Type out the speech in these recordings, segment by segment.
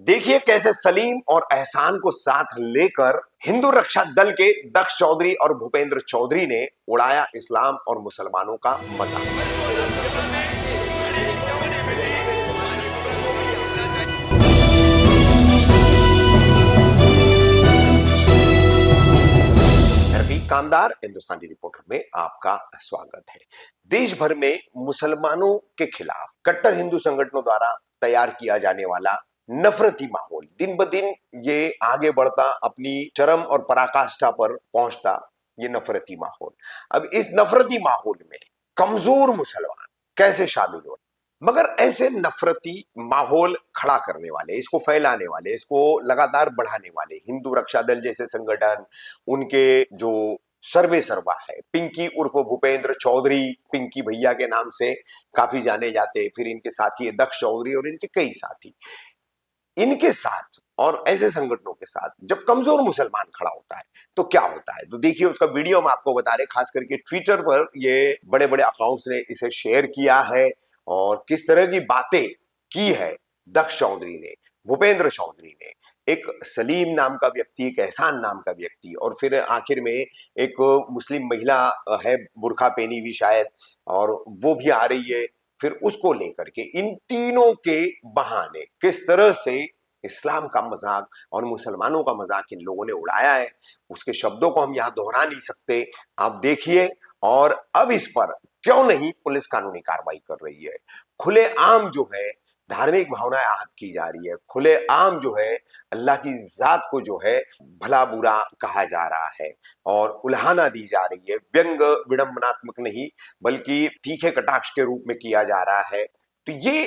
देखिए कैसे सलीम और एहसान को साथ लेकर हिंदू रक्षा दल के दक्ष चौधरी और भूपेंद्र चौधरी ने उड़ाया इस्लाम और मुसलमानों का मजाक। रफीक कामदार हिंदुस्तानी रिपोर्टर में आपका स्वागत है। देश भर में मुसलमानों के खिलाफ कट्टर हिंदू संगठनों द्वारा तैयार किया जाने वाला नफरती माहौल दिन ब दिन ये आगे बढ़ता, अपनी चरम और पराकाष्ठा पर पहुंचता ये नफरती माहौल। अब इस नफरती माहौल में कमजोर मुसलमान कैसे शामिल हो, मगर ऐसे नफरती माहौल खड़ा करने वाले, इसको फैलाने वाले, इसको लगातार बढ़ाने वाले हिंदू रक्षा दल जैसे संगठन, उनके जो सर्वे सर्वा है, पिंकी उर्फ भूपेंद्र चौधरी, पिंकी भैया के नाम से काफी जाने जाते, फिर इनके साथी है दक्ष चौधरी और इनके कई साथी, इनके साथ और ऐसे संगठनों के साथ जब कमजोर मुसलमान खड़ा होता है तो क्या होता है। तो देखिए उसका वीडियो हम आपको बता रहे, खास करके ट्विटर पर ये बड़े बड़े अकाउंट्स ने इसे शेयर किया है और किस तरह की बातें की है दक्ष चौधरी ने, भूपेंद्र चौधरी ने, एक सलीम नाम का व्यक्ति, एक एहसान नाम का व्यक्ति और फिर आखिर में एक मुस्लिम महिला है बुर्का पहनी हुई शायद, और वो भी आ रही है, फिर उसको लेकर के इन तीनों के बहाने किस तरह से इस्लाम का मजाक और मुसलमानों का मजाक इन लोगों ने उड़ाया है, उसके शब्दों को हम यहां दोहरा नहीं सकते। आप देखिए। और अब इस पर क्यों नहीं पुलिस कानूनी कार्रवाई कर रही है। खुलेआम जो है धार्मिक भावनाएं आहत की जा रही है, खुलेआम जो है अल्लाह की जात को जो है भला बुरा कहा जा रहा है और उल्हाना दी जा रही है। व्यंग विडंबनात्मक नहीं बल्कि तीखे कटाक्ष के रूप में किया जा रहा है। तो ये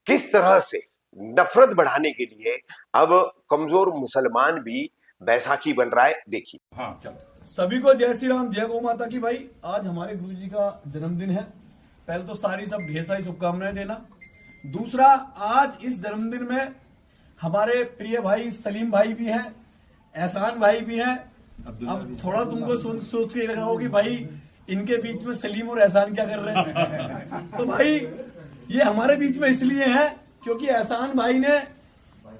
किस तरह से नफरत बढ़ाने के लिए अब कमजोर मुसलमान भी बैसाखी बन रहा है, देखिए। हाँ, चल। सभी को जय श्री राम, जय गौ माता की। भाई आज हमारे गुरु जी का जन्मदिन है। पहले तो सारी सब ढेर सारी शुभकामनाएं देना। दूसरा, आज इस जन्मदिन में हमारे प्रिय भाई सलीम भाई भी हैं, एहसान भाई भी हैं। अब थोड़ा तुमको सोच के लग रहा हो कि भाई इनके बीच में सलीम और एहसान क्या कर रहे हैं। तो भाई ये हमारे बीच में इसलिए है क्योंकि एहसान भाई ने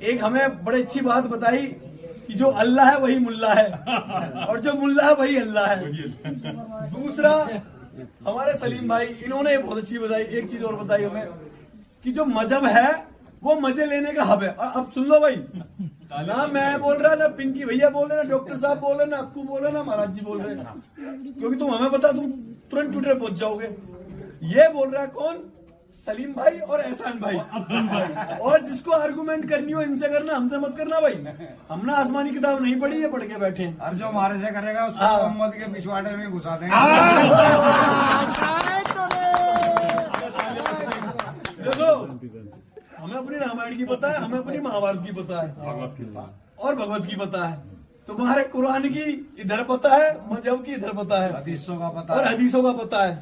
एक हमें बड़ी अच्छी बात बताई कि जो अल्लाह है वही मुल्ला है और जो मुल्ला है वही अल्लाह है। दूसरा, हमारे सलीम भाई इन्होंने बहुत अच्छी बताई, एक चीज और बताई हमें कि जो मजहब है वो मजे लेने का हब है। अब सुन लो भाई, ना मैं बोल रहा, ना पिंकी भैया बोल रहे, ना डॉक्टर साहब बोल रहे, ना अक्कू बोल रहे, ना महाराज जी बोल रहे, क्योंकि तुम हमें पता, तुम तुरंत ट्विटर पहुंच जाओगे। ये बोल रहा है कौन? सलीम भाई और एहसान भाई। और जिसको आर्गुमेंट करनी हो इनसे करना, हमसे मत करना भाई। हमने आसमानी किताब नहीं पढ़ी है, पढ़ के बैठे। और जो हमारे से करेगा उसको मोहम्मद के पिछवाड़े में घुसा देंगे। देखो, हमें अपनी रामायण की पता है, हमें अपनी महाभारत की पता है और भगवत की पता है। तुम्हारे कुरान की इधर पता है, मजहब की इधर पता है, हदीसों का पता और है। हदीसों का पता है।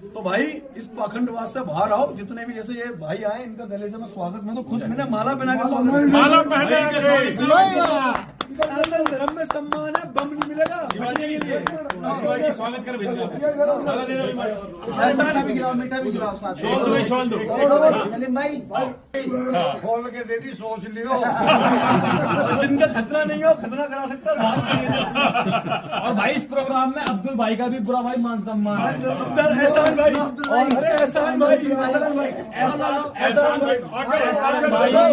तो भाई इस पाखंडवाद से बाहर आओ। जितने भी जैसे ये भाई आए, इनका गले से मैं स्वागत, मैं तो खुद मैंने माला पहना के स्वागत, माला पहना सनातन धर्म में सम्मान है, बम नहीं मिलेगा के लिए। स्वागत कर खोल के दे दी, सोच लियो। और जिनका खतरा नहीं हो, खतरा करा सकता है। और भाई इस प्रोग्राम में अब्दुल भाई का भी पूरा भाई मान सम्मान है। एहसान भाई, अरे एहसान भाई, एहसान भाई, एहसान भाई,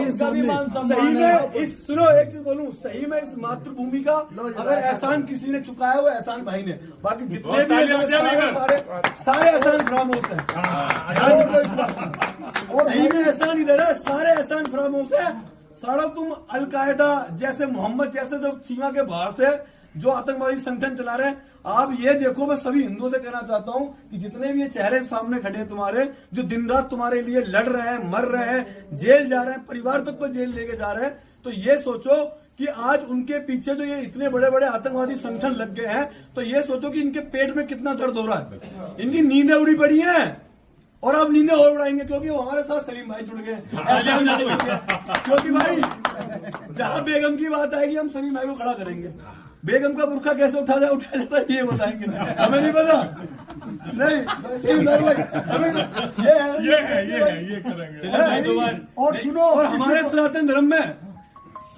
इसका भी मान सही सम्मान में है। इस, सुनो एक चीज बोलूं, सही में इस मातृभूमि का अगर एहसान किसी ने चुकाया है वो एहसान भाई ने। बाकी जितने भी सारे एहसान फरामोश है। और सही में एहसान इधर है, सारे एहसान फरामोश है। सारा तुम अलकायदा जैसे, मोहम्मद जैसे जो सीमा के बाहर से जो आतंकवादी संगठन चला रहे हैं, आप ये देखो, मैं सभी हिंदुओं से कहना चाहता हूं कि जितने भी ये चेहरे सामने खड़े हैं तुम्हारे, जो दिन रात तुम्हारे लिए लड़ रहे हैं, मर रहे हैं, जेल जा रहे हैं, परिवार तक को जेल लेके जा रहे हैं, तो ये सोचो कि आज उनके पीछे जो ये इतने बड़े बड़े आतंकवादी संगठन लग गए हैं, तो ये सोचो कि इनके पेट में कितना दर्द हो रहा है। इनकी नींदें उड़ी पड़ी हैं और अब नींदें और उड़ाएंगे क्योंकि वो हमारे साथ सलीम भाई जुड़ गए। क्योंकि भाई जहां बेगम की बात आएगी हम सलीम भाई को खड़ा करेंगे। बेगम का बुर्खा कैसे उठाया जाता है ये बताएंगे, हमें नहीं पता। नहीं सलीम भाई, हमें ये ये करेंगे। और सुनो, और हमारे सनातन धर्म में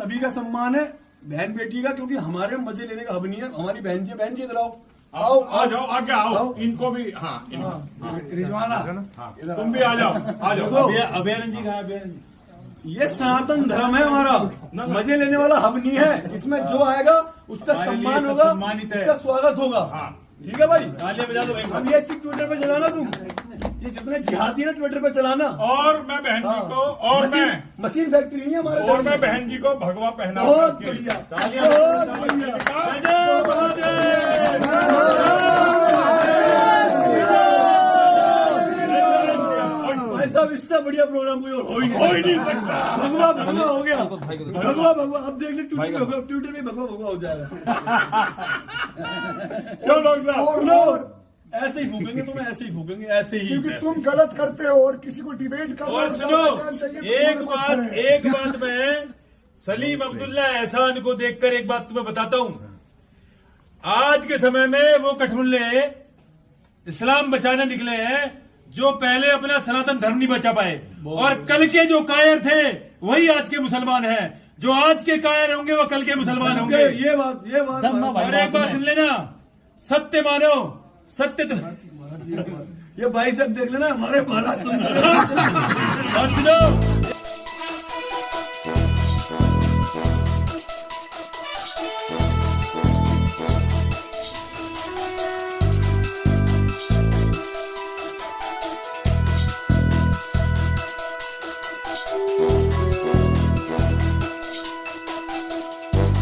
सभी का सम्मान है, बहन बेटी का, क्योंकि हमारे मजे लेने का हब नहीं है। हमारी बहन जी इधर आओ, आओ आ जाओ, आगे आओ, इनको भी, हाँ, रिजवाना तुम भी आ जाओ, आ जाओ। अभयानंद जी कहा, अभयानंद जी। ये सनातन धर्म है हमारा, मजे लेने वाला हब नहीं है। इसमें जो आएगा उसका हमारे लिए सम्मान सब होगा, सम्मानित है। उसका स्वागत होगा। ठीक है भाई, तालियां बजा दो भाई। अब ये चीज ट्विटर पे चलाना तुम, ये जितने जिहादी ना ट्विटर पे चलाना। और मैं बहन जी को, और मैं मशीन फैक्ट्री नहीं है हमारे और धर्म मैं की। बहन जी को भगवा पहना बहुत करके बढ़िया, तालियां बहुत बढ़िया। भाई साहब, इससे बढ़िया प्रोग्राम कोई और हो ही नहीं सकता। भगवा भगवा हो गया, भगवा भगवा। अब देख ले ट्विटर में भगवा भगवा हो जाएगा। क्यों डॉक्टर साहब? सुनो, ऐसे ही फूकेंगे तुम्हें, ऐसे ही फूकेंगे, ऐसे ही। क्योंकि तुम गलत करते हो और किसी को डिबेट करना और सुनो, एक बात मैं सलीम अब्दुल्ला एहसान को देखकर एक बात तुम्हें बताता हूं। आज के समय में वो कठमुल्ले इस्लाम बचाने निकले हैं जो पहले अपना सनातन धर्म नहीं बचा पाए, और कल के जो कायर थे वही आज के मुसलमान हैं। जो आज के कायर होंगे वो कल के मुसलमान होंगे। ये बात और एक बात सुन लेना, सत्य मानो, सत्य तो ये भाई साहब देख लेना, हमारे महाराज सुन और सुनो,